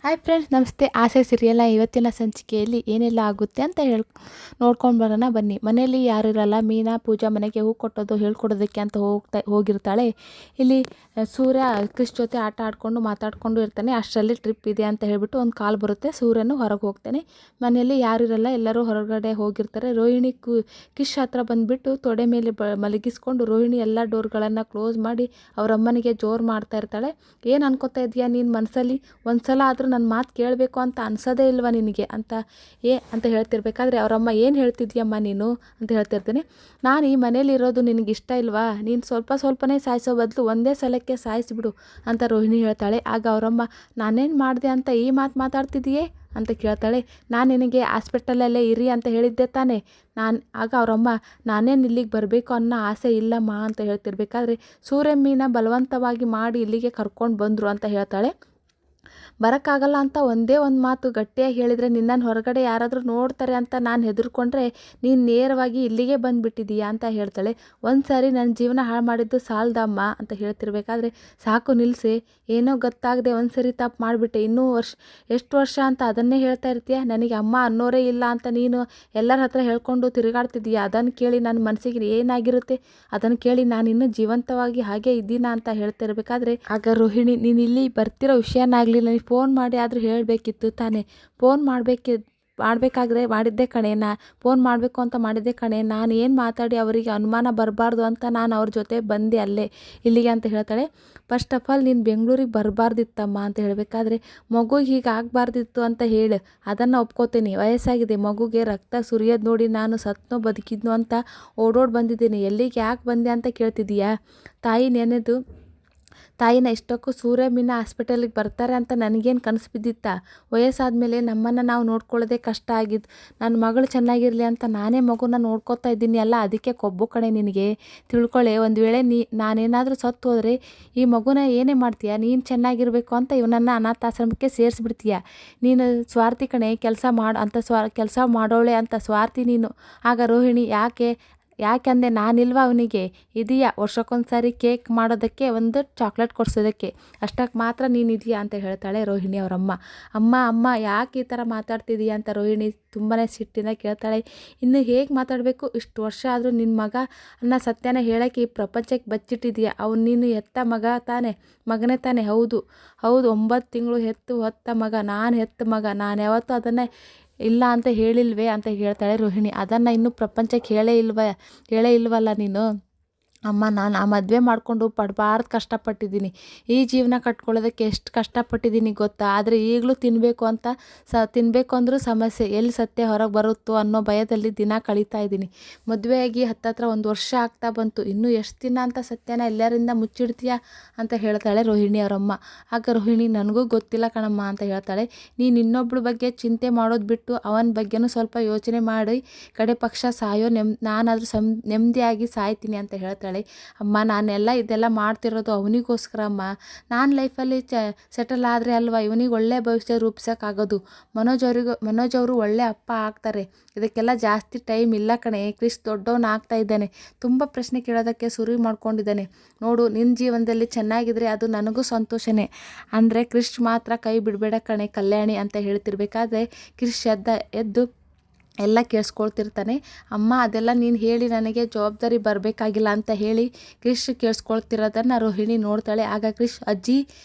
Hi friends, ನಮಸ್ತೆ. ಆಸೆ ಸೀರಿಯಲ್ನ ಇವತ್ತಿನ ಸಂಚಿಕೆಯಲ್ಲಿ ಏನೆಲ್ಲ ಆಗುತ್ತೆ ಅಂತ ನೋಡ್ಕೊಂಡು ಬರೋಣ ಬನ್ನಿ. ಮನೆಯಲ್ಲಿ ಯಾರು ಇರಲ್ಲ. ಮೀನಾ ಪೂಜಾ ಮನೆಗೆ ಹೂ ಕೊಟ್ಟೋದು ಹೇಳ್ಕೊಡೋದಕ್ಕೆ ಅಂತ ಹೋಗಿರ್ತಾಳೆ. ಇಲ್ಲಿ ಸೂರ್ಯ ಕ್ರಿಶ್ ಜೊತೆ ಆಟ ಆಡ್ಕೊಂಡು ಮಾತಾಡ್ಕೊಂಡು ಇರ್ತಾನೆ. ಅಷ್ಟರಲ್ಲಿ ಟ್ರಿಪ್ ಇದೆ ಅಂತ ಹೇಳ್ಬಿಟ್ಟು ಒಂದು ಕಾಲ್ ಬರುತ್ತೆ. ಸೂರ್ಯನು ಹೊರಗೆ ಹೋಗ್ತಾನೆ. ಮನೆಯಲ್ಲಿ ಯಾರು ಇರಲ್ಲ, ಎಲ್ಲರೂ ಹೊರಗಡೆ ಹೋಗಿರ್ತಾರೆ. ರೋಹಿಣಿ ಕ್ರಿಶ್ ಹತ್ರ ಬಂದುಬಿಟ್ಟು ತೊಡೆ ಮೇಲೆ ಮಲಗಿಸ್ಕೊಂಡು ರೋಹಿಣಿ ಎಲ್ಲ ಡೋರ್ಗಳನ್ನು ಕ್ಲೋಸ್ ಮಾಡಿ ಅವರಮ್ಮನಿಗೆ ಜೋರು ಮಾಡ್ತಾ ಇರ್ತಾಳೆ. ಏನು ಅನ್ಕೋತಾ ಇದೆಯಾ ನೀನು ಮನಸ್ಸಲ್ಲಿ? ಒಂದು ಸಲ ಆದರೂ ನನ್ನ ಮಾತು ಕೇಳಬೇಕು ಅಂತ ಅನ್ಸೋದೇ ಇಲ್ವಾ ನಿನಗೆ ಅಂತ ಹೇಳ್ತಿರ್ಬೇಕಾದ್ರೆ ಅವರಮ್ಮ ಏನು ಹೇಳ್ತಿದ್ಯಮ್ಮ ನೀನು ಅಂತ ಹೇಳ್ತಿರ್ತೀನಿ. ನಾನು ಈ ಮನೇಲಿ ಇರೋದು ನಿನಗೆ ಇಷ್ಟ ಇಲ್ವಾ? ನೀನು ಸ್ವಲ್ಪನೇ ಸಾಯಿಸೋ ಬದಲು ಒಂದೇ ಸಲಕ್ಕೆ ಸಾಯಿಸಿಬಿಡು ಅಂತ ರೋಹಿಣಿ ಹೇಳ್ತಾಳೆ. ಆಗ ಅವರಮ್ಮ, ನಾನೇನು ಮಾಡಿದೆ ಅಂತ ಈ ಮಾತು ಮಾತಾಡ್ತಿದ್ದೀಯೇ ಅಂತ ಕೇಳ್ತಾಳೆ. ನಾನು ನಿನಗೆ ಹಾಸ್ಪಿಟಲಲ್ಲೇ ಇರಿ ಅಂತ ಹೇಳಿದ್ದೆ ತಾನೇ. ಆಗ ಅವರಮ್ಮ, ನಾನೇನು ಇಲ್ಲಿಗೆ ಬರಬೇಕು ಅನ್ನೋ ಆಸೆ ಇಲ್ಲಮ್ಮ ಅಂತ ಹೇಳ್ತಿರ್ಬೇಕಾದ್ರೆ ಸೂರ್ಯಮ್ಮನ ಬಲವಂತವಾಗಿ ಮಾಡಿ ಇಲ್ಲಿಗೆ ಕರ್ಕೊಂಡು ಬಂದರು ಅಂತ ಹೇಳ್ತಾಳೆ. ಬರೋಕ್ಕಾಗಲ್ಲ ಅಂತ ಒಂದೇ ಒಂದು ಮಾತು ಗಟ್ಟಿಯಾಗಿ ಹೇಳಿದರೆ ನಿನ್ನನ್ನು ಹೊರಗಡೆ ಯಾರಾದರೂ ನೋಡ್ತಾರೆ ಅಂತ ನಾನು ಹೆದರ್ಕೊಂಡ್ರೆ ನೀನು ನೇರವಾಗಿ ಇಲ್ಲಿಗೆ ಬಂದುಬಿಟ್ಟಿದೀಯಾ ಅಂತ ಹೇಳ್ತಾಳೆ. ಒಂದು ಸಾರಿ ನನ್ನ ಜೀವನ ಹಾಳು ಮಾಡಿದ್ದು ಸಾಲದಮ್ಮ ಅಂತ ಹೇಳ್ತಿರ್ಬೇಕಾದ್ರೆ, ಸಾಕು ನಿಲ್ಲಿಸಿ, ಏನೋ ಗೊತ್ತಾಗದೆ ಒಂದು ಸರಿ ತಪ್ಪು ಮಾಡಿಬಿಟ್ಟೆ, ಇನ್ನೂ ಎಷ್ಟು ವರ್ಷ ಅಂತ ಅದನ್ನೇ ಹೇಳ್ತಾ ಇರ್ತೀಯ? ನನಗೆ ಅಮ್ಮ ಅನ್ನೋರೇ ಇಲ್ಲ ಅಂತ ನೀನು ಎಲ್ಲರ ಹತ್ರ ಹೇಳ್ಕೊಂಡು ತಿರುಗಾಡ್ತಿದ್ದೀಯಾ. ಅದನ್ನು ಕೇಳಿ ನನ್ನ ಮನಸ್ಸಿಗೆ ಏನಾಗಿರುತ್ತೆ? ಅದನ್ನು ಕೇಳಿ ನಾನು ಇನ್ನೂ ಜೀವಂತವಾಗಿ ಹಾಗೆ ಇದ್ದೀನಾ ಅಂತ ಹೇಳ್ತಿರ್ಬೇಕಾದ್ರೆ ಆಗ ರೋಹಿಣಿ, ನೀನು ಇಲ್ಲಿ ಬರ್ತಿರೋ ವಿಷಯನಾಗಲಿ ನನಗೆ ಫೋನ್ ಮಾಡಿ ಆದರೂ ಹೇಳಬೇಕಿತ್ತು ತಾನೇ. ಫೋನ್ ಮಾಡಬೇಕಾದ್ರೆ ಮಾಡಿದ್ದೆ ಕಣೆ. ಫೋನ್ ಮಾಡಬೇಕು ಅಂತ ಮಾಡಿದ್ದೆ ಕಣೆ. ನಾನು ಏನು ಮಾತಾಡಿ ಅವರಿಗೆ ಅನುಮಾನ ಬರಬಾರ್ದು ಅಂತ ನಾನು ಅವ್ರ ಜೊತೆ ಬಂದೆ ಇಲ್ಲಿಗೆ ಅಂತ ಹೇಳ್ತಾಳೆ. ಫಸ್ಟ್ ಆಫ್ ಆಲ್ ನೀನು ಬೆಂಗಳೂರಿಗೆ ಬರಬಾರ್ದಿತ್ತಮ್ಮ ಅಂತ ಹೇಳಬೇಕಾದ್ರೆ, ಮಗುಗೆ ಹೀಗೆ ಆಗಬಾರ್ದಿತ್ತು ಅಂತ ಹೇಳು, ಅದನ್ನು ಒಪ್ಕೋತೀನಿ. ವಯಸ್ಸಾಗಿದೆ, ಮಗುಗೆ ರಕ್ತ ಸುರಿಯೋದು ನೋಡಿ ನಾನು ಸತ್ನೋ ಬದುಕಿದ್ನೋ ಅಂತ ಓಡೋಡಿ ಬಂದಿದ್ದೀನಿ. ಎಲ್ಲಿಗೆ ಯಾಕೆ ಬಂದೆ ಅಂತ ಕೇಳ್ತಿದ್ದೀಯಾ? ತಾಯಿನ ಇಷ್ಟಕ್ಕೂ ಸೂರ್ಯಮ್ಮನ ಹಾಸ್ಪಿಟಲಿಗೆ ಬರ್ತಾರೆ ಅಂತ ನನಗೇನು ಕನಸು ಬಿದ್ದಿತ್ತಾ? ವಯಸ್ಸಾದಮೇಲೆ ನಮ್ಮನ್ನು ನಾವು ನೋಡ್ಕೊಳ್ಳೋದೇ ಕಷ್ಟ ಆಗಿದ್ದು. ನನ್ನ ಮಗಳು ಚೆನ್ನಾಗಿರಲಿ ಅಂತ ನಾನೇ ಮಗುನ ನೋಡ್ಕೊತಾ ಇದ್ದೀನಿ ಅಲ್ಲ, ಅದಕ್ಕೆ ಕೊಬ್ಬು ಕಣೆ ನಿನಗೆ. ತಿಳ್ಕೊಳ್ಳೆ, ಒಂದು ವೇಳೆ ನಾನೇನಾದರೂ ಸತ್ತು ಹೋದರೆ ಈ ಮಗುನ ಏನೇ ಮಾಡ್ತೀಯ? ನೀನು ಚೆನ್ನಾಗಿರಬೇಕು ಅಂತ ಇವನನ್ನು ಅನಾಥಾಶ್ರಮಕ್ಕೆ ಸೇರಿಸ್ಬಿಡ್ತೀಯ. ನೀನು ಸ್ವಾರ್ಥಿ ಕಣೆ, ಕೆಲಸ ಮಾಡೋಳೆ ಅಂತ ಸ್ವಾರ್ಥಿ ನೀನು. ಆಗ ರೋಹಿಣಿ, ಯಾಕೆಂದೆ ನಾನಿಲ್ವಾ ಅವನಿಗೆ? ಇದೆಯಾ ವರ್ಷಕ್ಕೊಂದು ಸಾರಿ ಕೇಕ್ ಮಾಡೋದಕ್ಕೆ, ಒಂದು ಚಾಕ್ಲೇಟ್ ಕೊಡ್ಸೋದಕ್ಕೆ, ಅಷ್ಟಕ್ಕೆ ಮಾತ್ರ ನೀನಿದೆಯಾ ಅಂತ ಹೇಳ್ತಾಳೆ ರೋಹಿಣಿ ಅವರಮ್ಮ. ಅಮ್ಮ ಯಾಕೆ ಈ ಥರ ಮಾತಾಡ್ತಿದೀಯ ಅಂತ ರೋಹಿಣಿ ತುಂಬಾ ಸಿಟ್ಟಿಂದ ಕೇಳ್ತಾಳೆ. ಇನ್ನು ಹೇಗೆ ಮಾತಾಡಬೇಕು? ಇಷ್ಟು ವರ್ಷ ಆದರೂ ನಿನ್ನ ಮಗ ಅನ್ನೋ ಸತ್ಯನ ಹೇಳೋಕ್ಕೆ ಈ ಪ್ರಪಂಚಕ್ಕೆ ಬಚ್ಚಿಟ್ಟಿದೀಯ. ನೀನು ಹೆತ್ತ ಮಗನೇ ತಾನೆ? ಹೌದು, 9 ತಿಂಗಳು ಹೊತ್ತ ಮಗ, ನಾನು ಹೆತ್ತ ಮಗ. ನಾನು ಯಾವತ್ತೂ ಅದನ್ನು ಇಲ್ಲ ಅಂತ ಹೇಳಿಲ್ವೇ ಅಂತ ಹೇಳ್ತಾಳೆ ರೋಹಿಣಿ. ಅದನ್ನು ಇನ್ನೂ ಪ್ರಪಂಚಕ್ಕೆ ಹೇಳೇ ಇಲ್ವಲ್ಲ ನೀನು? ಅಮ್ಮ, ನಾನು ಆ ಮದುವೆ ಮಾಡಿಕೊಂಡು ಪಡಬಾರ್ದು ಕಷ್ಟಪಟ್ಟಿದ್ದೀನಿ. ಈ ಜೀವನ ಕಟ್ಕೊಳ್ಳೋದಕ್ಕೆ ಎಷ್ಟು ಕಷ್ಟಪಟ್ಟಿದ್ದೀನಿ ಗೊತ್ತಾ? ಆದರೆ ಈಗಲೂ ತಿನ್ನಬೇಕು ಅಂದರೂ ಸಮಸ್ಯೆ. ಎಲ್ಲಿ ಸತ್ಯ ಹೊರಗೆ ಬರುತ್ತೋ ಅನ್ನೋ ಭಯದಲ್ಲಿ ದಿನ ಕಳೀತಾ ಇದ್ದೀನಿ. ಮದುವೆಯಾಗಿ ಹತ್ತತ್ರ 1 ವರ್ಷ ಆಗ್ತಾ ಬಂತು. ಇನ್ನೂ ಎಷ್ಟು ದಿನ ಅಂತ ಸತ್ಯನ ಎಲ್ಲರಿಂದ ಮುಚ್ಚಿಡ್ತೀಯಾ ಅಂತ ಹೇಳ್ತಾಳೆ ರೋಹಿಣಿ ಅವರಮ್ಮ. ಆಗ ರೋಹಿಣಿ, ನನಗೂ ಗೊತ್ತಿಲ್ಲ ಕಣಮ್ಮ ಅಂತ ಹೇಳ್ತಾಳೆ. ನೀನು ಇನ್ನೊಬ್ಬಳ ಬಗ್ಗೆ ಚಿಂತೆ ಮಾಡೋದು ಬಿಟ್ಟು ಅವನ ಬಗ್ಗೆನೂ ಸ್ವಲ್ಪ ಯೋಚನೆ ಮಾಡಿ ಕಡೆ ಪಕ್ಷ ನಾನಾದರೂ ನೆಮ್ಮದಿಯಾಗಿ ಸಾಯ್ತೀನಿ ಅಂತ ಹೇಳ್ತಾಳೆ. ಅಮ್ಮ, ಇದೆಲ್ಲ ಮಾಡ್ತಿರೋದು ಅವನಿಗೋಸ್ಕರ ಅಮ್ಮ. ನಾನು ಲೈಫಲ್ಲಿ ಸೆಟಲ್ ಆದರೆ ಅಲ್ವಾ ಇವನಿಗೆ ಒಳ್ಳೆ ಭವಿಷ್ಯ ರೂಪಿಸೋಕ್ಕಾಗೋದು. ಮನೋಜ್ ಅವರು ಒಳ್ಳೆ ಅಪ್ಪ ಆಗ್ತಾರೆ. ಇದಕ್ಕೆಲ್ಲ ಜಾಸ್ತಿ ಟೈಮ್ ಇಲ್ಲ ಕಣೆ. ಕ್ರಿಶ್ ದೊಡ್ಡವನು ಆಗ್ತಾ ಇದ್ದಾನೆ, ತುಂಬ ಪ್ರಶ್ನೆ ಕೇಳೋದಕ್ಕೆ ಶುರು ಮಾಡ್ಕೊಂಡಿದ್ದಾನೆ. ನೋಡು, ನಿನ್ನ ಜೀವನದಲ್ಲಿ ಚೆನ್ನಾಗಿದ್ರೆ ಅದು ನನಗೂ ಸಂತೋಷನೇ. ಅಂದರೆ ಕ್ರಿಶ್ ಮಾತ್ರ ಕೈ ಬಿಡಬೇಡ ಕಣೆ ಕಲ್ಯಾಣಿ ಅಂತ ಹೇಳ್ತಿರ್ಬೇಕಾದ್ರೆ ಕ್ರಿಶ್ ಎದ್ದು ಎಲ್ಲ ಕೇಳಿಸ್ಕೊಳ್ತಿರ್ತಾನೆ. ಅಮ್ಮ, ಅದೆಲ್ಲ ನೀನು ಹೇಳಿ ನನಗೆ ಜವಾಬ್ದಾರಿ ಬರಬೇಕಾಗಿಲ್ಲ ಅಂತ ಹೇಳಿ ಕ್ರಿಶ್ ಕೇಳಿಸ್ಕೊಳ್ತಿರೋದನ್ನು ರೋಹಿಣಿ ನೋಡ್ತಾಳೆ. ಆಗ ಕ್ರಿಶ್, ಅಜ್ಜಿ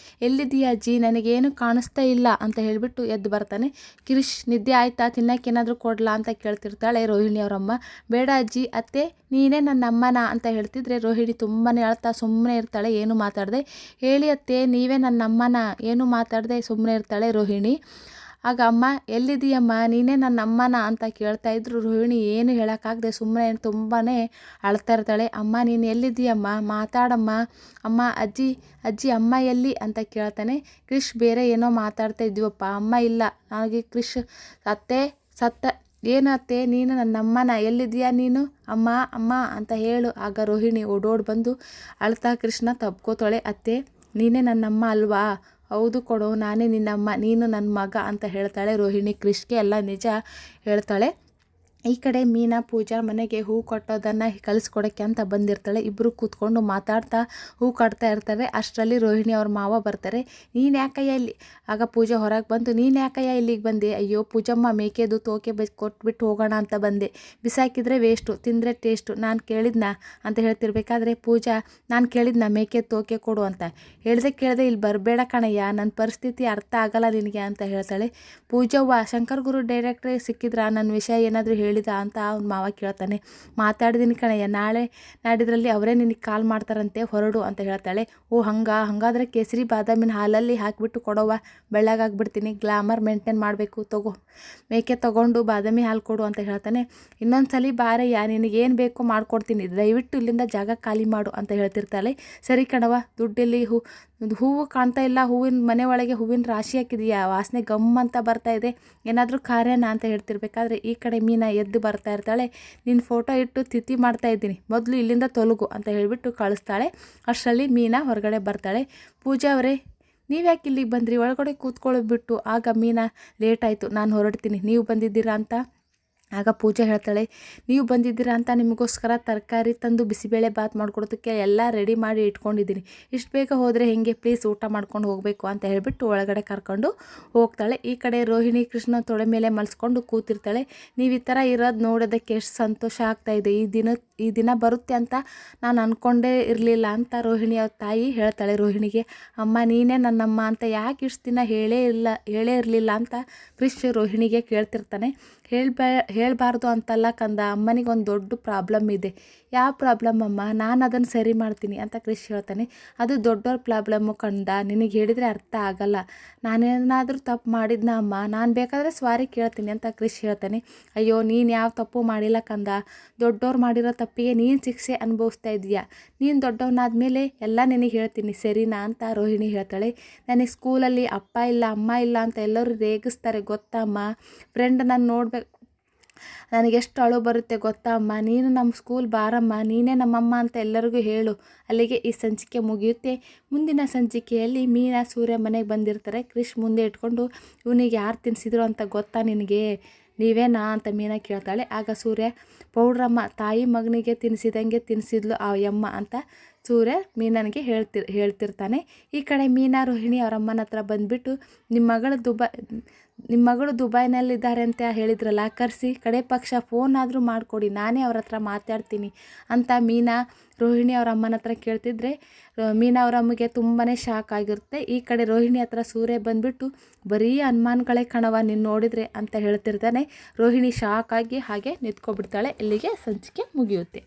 ಎಲ್ಲಿದ್ದೀಯ ಅಜ್ಜಿ? ನನಗೇನು ಕಾಣಿಸ್ತಾ ಇಲ್ಲ ಅಂತ ಹೇಳಿಬಿಟ್ಟು ಎದ್ದು ಬರ್ತಾನೆ. ಕ್ರಿಶ್, ನಿದ್ದೆ ಆಯಿತಾ? ತಿನ್ನೋಕ್ಕೇನಾದರೂ ಕೊಡಲಾ ಅಂತ ಕೇಳ್ತಿರ್ತಾಳೆ ರೋಹಿಣಿ ಅವರಮ್ಮ. ಬೇಡ ಅಜ್ಜಿ, ಅತ್ತೆ ನೀನೇ ನನ್ನ ಅಮ್ಮನ ಅಂತ ಹೇಳ್ತಿದ್ರೆ ರೋಹಿಣಿ ತುಂಬಾ ಅಳ್ತಾ ಸುಮ್ಮನೆ ಇರ್ತಾಳೆ, ಏನು ಮಾತಾಡದೆ. ಹೇಳಿ ಅತ್ತೆ, ನೀವೇ ನನ್ನ ಅಮ್ಮನ? ಏನು ಮಾತಾಡದೆ ಸುಮ್ಮನೆ ಇರ್ತಾಳೆ ರೋಹಿಣಿ. ಆಗ ಅಮ್ಮ, ಎಲ್ಲಿದ್ದೀಯಮ್ಮ? ನೀನೇ ನನ್ನ ಅಮ್ಮನ ಅಂತ ಕೇಳ್ತಾ ಇದ್ರು. ರೋಹಿಣಿ ಏನು ಹೇಳೋಕ್ಕಾಗದೆ ಸುಮ್ಮನೆ ತುಂಬಾ ಅಳ್ತಾ ಇರ್ತಾಳೆ. ಅಮ್ಮ, ನೀನು ಎಲ್ಲಿದ್ದೀಯಮ್ಮ? ಮಾತಾಡಮ್ಮ. ಅಮ್ಮ, ಅಜ್ಜಿ ಅಮ್ಮ ಎಲ್ಲಿ ಅಂತ ಕೇಳ್ತಾನೆ. ಕ್ರಿಶ್, ಬೇರೆ ಏನೋ ಮಾತಾಡ್ತಾ ಇದ್ದೀವಪ್ಪ, ಅಮ್ಮ ಇಲ್ಲ. ನನಗೆ ಕ್ರಿಶ್, ಅತ್ತೆ ಏನು ಅತ್ತೆ, ನೀನು ನನ್ನ ಅಮ್ಮನ? ಎಲ್ಲಿದ್ದೀಯಾ ನೀನು? ಅಮ್ಮ ಅಂತ ಹೇಳು. ಆಗ ರೋಹಿಣಿ ಓಡೋಡಿ ಬಂದು ಅಳ್ತಾ ಕೃಷ್ಣ ತಬ್ಕೋತಾಳೆ. ಅತ್ತೆ, ನೀನೇ ನನ್ನಮ್ಮ ಅಲ್ವಾ? ಹೌದು ಕೊಡು, ನಾನೇ ನಿನ್ನಮ್ಮ, ನೀನು ನನ್ನ ಮಗ ಅಂತ ಹೇಳ್ತಾಳೆ ರೋಹಿಣಿ. ಕ್ರಿಶ್ಗೆ ಎಲ್ಲ ನಿಜ ಹೇಳ್ತಾಳೆ. ಈ ಕಡೆ ಮೀನಾ ಪೂಜಾ ಮನೆಗೆ ಹೂ ಕಟ್ಟೋದನ್ನು ಕಲಿಸ್ಕೊಡೋಕ್ಕೆ ಅಂತ ಬಂದಿರ್ತಾಳೆ. ಇಬ್ಬರು ಕೂತ್ಕೊಂಡು ಮಾತಾಡ್ತಾ ಹೂ ಕಟ್ತಾ ಇರ್ತಾರೆ. ಅಷ್ಟರಲ್ಲಿ ರೋಹಿಣಿ ಅವ್ರ ಮಾವ ಬರ್ತಾರೆ. ನೀನು ಯಾಕಯ್ಯ ಇಲ್ಲಿ? ಆಗ ಪೂಜಾ ಹೊರಗೆ ಬಂದು, ನೀನು ಯಾಕಯ್ಯ ಇಲ್ಲಿಗೆ ಬಂದೆ? ಅಯ್ಯೋ ಪೂಜಮ್ಮ, ಮೇಕೆದು ತೋಕೆ ಕೊಟ್ಬಿಟ್ಟು ಹೋಗೋಣ ಅಂತ ಬಂದೆ. ಬಿಸಾಕಿದ್ರೆ ವೇಸ್ಟು, ತಿಂದರೆ ಟೇಸ್ಟು. ನಾನು ಕೇಳಿದ್ನಾ ಅಂತ ಹೇಳ್ತಿರ್ಬೇಕಾದ್ರೆ ಪೂಜಾ, ನಾನು ಕೇಳಿದ್ನಾ ಮೇಕೆ ತೋಕೆ ಕೊಡು ಅಂತ? ಕೇಳಿದೆ ಇಲ್ಲಿ ಬರಬೇಡ ಕಣಯ್ಯ, ನನ್ನ ಪರಿಸ್ಥಿತಿ ಅರ್ಥ ಆಗಲ್ಲ ನಿನಗೆ ಅಂತ ಹೇಳ್ತಾಳೆ. ಪೂಜವ್ವ, ಶಂಕರ್ ಗುರು ಡೈರೆಕ್ಟ್ರೇ ಸಿಕ್ಕಿದ್ರ ನನ್ನ ವಿಷಯ ಏನಾದರೂ ಹೇಳಿದ ಅಂತ ಅವ್ನ ಮಾವ ಕೇಳ್ತಾನೆ. ಮಾತಾಡಿದೀನಿ ಕಣಯ್ಯ, ನಾಳೆ ನಾಡಿದ್ರಲ್ಲಿ ಅವರೇ ನಿನಗೆ ಕಾಲ್ ಮಾಡ್ತಾರಂತೆ, ಹೊರಡು ಅಂತ ಹೇಳ್ತಾಳೆ. ಓ ಹಾಗಾದರೆ ಕೇಸರಿ ಬಾದಾಮಿನ ಹಾಲಲ್ಲಿ ಹಾಕಿಬಿಟ್ಟು ಕೊಡೋವ, ಬೆಳ್ಳಗಾಗ್ಬಿಡ್ತೀನಿ, ಗ್ಲಾಮರ್ ಮೇಂಟೈನ್ ಮಾಡಬೇಕು, ತಗೋ ಮೇಕೆ ತೊಗೊಂಡು ಬಾದಾಮಿ ಹಾಲು ಕೊಡು ಅಂತ ಹೇಳ್ತಾನೆ. ಇನ್ನೊಂದ್ಸಲಿ ಬಾರಯ್ಯ, ನಿನಗೇನು ಬೇಕೋ ಮಾಡ್ಕೊಡ್ತೀನಿ, ದಯವಿಟ್ಟು ಇಲ್ಲಿಂದ ಜಾಗ ಖಾಲಿ ಮಾಡು ಅಂತ ಹೇಳ್ತಿರ್ತಾಳೆ. ಸರಿ ಕಣವ, ದುಡ್ಡಲ್ಲಿ ಹೂವು ಕಾಣ್ತಾ ಇಲ್ಲ, ಹೂವಿನ ಮನೆ ಒಳಗೆ ಹೂವಿನ ರಾಶಿ ಹಾಕಿದೀಯಾ, ವಾಸನೆ ಗಮ್ ಅಂತ ಬರ್ತಾ ಇದೆ, ಏನಾದರೂ ಕಾರ್ಯನಾ ಅಂತ ಹೇಳ್ತಿರ್ಬೇಕಾದ್ರೆ ಈ ಕಡೆ ಮೀನಾ ಎದ್ದು ಬರ್ತಾ ಇರ್ತಾಳೆ. ನಿನ್ನ ಫೋಟೋ ಇಟ್ಟು ತಿಥಿ ಮಾಡ್ತಾ ಇದ್ದೀನಿ, ಮೊದಲು ಇಲ್ಲಿಂದ ತೊಲಗು ಅಂತ ಹೇಳಿಬಿಟ್ಟು ಕಳಿಸ್ತಾಳೆ. ಅಷ್ಟರಲ್ಲಿ ಮೀನಾ ಹೊರಗಡೆ ಬರ್ತಾಳೆ. ಪೂಜಾ ಅವರೇ, ನೀವ್ಯಾಕೆ ಇಲ್ಲಿಗೆ ಬಂದ್ರಿ? ಒಳಗಡೆ ಕೂತ್ಕೊಳ್ಳೋದ್ಬಿಟ್ಟು. ಆಗ ಮೀನಾ, ಲೇಟ್ ಆಯಿತು, ನಾನು ಹೊರಡ್ತೀನಿ, ನೀವು ಬಂದಿದ್ದೀರಾ ಅಂತ. ಆಗ ಪೂಜೆ ಹೇಳ್ತಾಳೆ, ನೀವು ಬಂದಿದ್ದೀರಾ ಅಂತ ನಿಮಗೋಸ್ಕರ ತರಕಾರಿ ತಂದು ಬಿಸಿಬೇಳೆ ಬಾತ್ ಮಾಡ್ಕೊಡೋದಕ್ಕೆ ಎಲ್ಲ ರೆಡಿ ಮಾಡಿ ಇಟ್ಕೊಂಡಿದ್ದೀನಿ. ಇಷ್ಟು ಬೇಗ ಹೋದರೆ ಹೆಂಗೆ, ಪ್ಲೀಸ್ ಊಟ ಮಾಡ್ಕೊಂಡು ಹೋಗಬೇಕು ಅಂತ ಹೇಳಿಬಿಟ್ಟು ಒಳಗಡೆ ಕರ್ಕೊಂಡು ಹೋಗ್ತಾಳೆ. ಈ ಕಡೆ ರೋಹಿಣಿ ಕೃಷ್ಣ ತೊಡೆ ಮೇಲೆ ಮಲ್ಸ್ಕೊಂಡು ಕೂತಿರ್ತಾಳೆ. ನೀವು ಈ ಥರ ಇರೋದು ನೋಡೋದಕ್ಕೆ ಎಷ್ಟು ಸಂತೋಷ ಆಗ್ತಾಯಿದೆ, ಈ ದಿನ ಬರುತ್ತೆ ಅಂತ ನಾನು ಅಂದ್ಕೊಂಡೇ ಇರಲಿಲ್ಲ ಅಂತ ರೋಹಿಣಿ ಅವ್ರ ತಾಯಿ ಹೇಳ್ತಾಳೆ ರೋಹಿಣಿಗೆ. ಅಮ್ಮ ನೀನೇ ನನ್ನಮ್ಮ ಅಂತ ಯಾಕೆ ಇಷ್ಟು ದಿನ ಹೇಳೇ ಇರಲಿಲ್ಲ ಅಂತ ಕೃಷ್ ರೋಹಿಣಿಗೆ ಕೇಳ್ತಿರ್ತಾನೆ. ಹೇಳಬಾರ್ದು ಅಂತಲ್ಲ ಕಂದ, ಅಮ್ಮನಿಗೆ ಒಂದು ದೊಡ್ಡ ಪ್ರಾಬ್ಲಮ್ ಇದೆ. ಯಾವ ಪ್ರಾಬ್ಲಮ್ ಅಮ್ಮ? ನಾನು ಅದನ್ನು ಸರಿ ಮಾಡ್ತೀನಿ ಅಂತ ಕ್ರಿಶ್ ಹೇಳ್ತಾನೆ. ಅದು ದೊಡ್ಡವ್ರ ಪ್ರಾಬ್ಲಮ್ಮು ಕಂದ, ನಿನಗೆ ಹೇಳಿದರೆ ಅರ್ಥ ಆಗಲ್ಲ. ನಾನೇನಾದರೂ ತಪ್ಪು ಮಾಡಿದ್ನ ಅಮ್ಮ? ನಾನು ಬೇಕಾದರೆ ಸ್ವಾರಿ ಕೇಳ್ತೀನಿ ಅಂತ ಕ್ರಿಶ್ ಹೇಳ್ತಾನೆ. ಅಯ್ಯೋ ನೀನು ಯಾವ ತಪ್ಪು ಮಾಡಿಲ್ಲ ಕಂದ, ದೊಡ್ಡವ್ರು ಮಾಡಿರೋ ತಪ್ಪಿಗೆ ನೀನು ಶಿಕ್ಷೆ ಅನುಭವಿಸ್ತಾ ಇದೀಯಾ. ನೀನು ದೊಡ್ಡವನಾದ್ಮೇಲೆ ಎಲ್ಲ ನಿನಗೆ ಹೇಳ್ತೀನಿ, ಸರಿನಾ ಅಂತ ರೋಹಿಣಿ ಹೇಳ್ತಾಳೆ. ನನಗೆ ಸ್ಕೂಲಲ್ಲಿ ಅಪ್ಪ ಇಲ್ಲ ಅಮ್ಮ ಇಲ್ಲ ಅಂತ ಎಲ್ಲರೂ ರೇಗಿಸ್ತಾರೆ ಗೊತ್ತಾ ಅಮ್ಮ. ಫ್ರೆಂಡ್ ನಾನು ನೋಡ್ಬೇಕು, ನನಗೆಷ್ಟು ಅಳು ಬರುತ್ತೆ ಗೊತ್ತಾ ಅಮ್ಮ. ನೀನು ನಮ್ಮ ಸ್ಕೂಲ್ ಬಾರಮ್ಮ, ನೀನೇ ನಮ್ಮಮ್ಮ ಅಂತ ಎಲ್ಲರಿಗೂ ಹೇಳು. ಅಲ್ಲಿಗೆ ಈ ಸಂಚಿಕೆ ಮುಗಿಯುತ್ತೆ. ಮುಂದಿನ ಸಂಚಿಕೆಯಲ್ಲಿ ಮೀನಾ ಸೂರ್ಯ ಮನೆಗೆ ಬಂದಿರ್ತಾರೆ. ಕ್ರಿಶ್ ಮುಂದೆ ಇಟ್ಕೊಂಡು, ಇವನಿಗೆ ಯಾರು ತಿನ್ನಿಸಿದ್ರು ಅಂತ ಗೊತ್ತಾ ನಿನಗೆ? ನೀವೇನಾ ಅಂತ ಮೀನಾ ಕೇಳ್ತಾಳೆ. ಆಗ ಸೂರ್ಯ, ಪೌಡ್ರಮ್ಮ ತಾಯಿ ಮಗನಿಗೆ ತಿನ್ನಿಸಿದಂಗೆ ತಿನ್ನಿಸಿದ್ಲು ಆ ಯಮ್ಮ ಅಂತ ಸೂರ್ಯ ಮೀನನಿಗೆ ಹೇಳ್ತಿರ್ತಾನೆ. ಈ ಕಡೆ ಮೀನಾ ರೋಹಿಣಿ ಅವ್ರ ಅಮ್ಮನ ಹತ್ರ ಬಂದುಬಿಟ್ಟು, ನಿಮ್ಮ ಮಗಳು ದುಬೈನಲ್ಲಿದ್ದಾರೆ ಅಂತ ಹೇಳಿದ್ರಲ್ಲ, ಕರೆಸಿ ಕಡೆ ಪಕ್ಷ ಫೋನ್ ಆದರೂ ಮಾಡಿಕೊಡಿ, ನಾನೇ ಅವ್ರ ಹತ್ರ ಮಾತಾಡ್ತೀನಿ ಅಂತ ಮೀನಾ ರೋಹಿಣಿ ಅವ್ರ ಅಮ್ಮನ ಹತ್ರ ಕೇಳ್ತಿದ್ರೆ ಮೀನಾ ಅವ್ರ ಅಮ್ಮಗೆ ತುಂಬಾ ಶಾಕ್ ಆಗಿರುತ್ತೆ. ಈ ಕಡೆ ರೋಹಿಣಿ ಹತ್ರ ಸೂರ್ಯ ಬಂದುಬಿಟ್ಟು, ಬರೀ ಅನುಮಾನಗಳೇ ಕಣವ ನೀನು ನೋಡಿದರೆ ಅಂತ ಹೇಳ್ತಿರ್ತಾನೆ. ರೋಹಿಣಿ ಶಾಕ್ ಆಗಿ ಹಾಗೆ ನಿಂತ್ಕೊಬಿಡ್ತಾಳೆ. ಇಲ್ಲಿಗೆ ಸಂಚಿಕೆ ಮುಗಿಯುತ್ತೆ.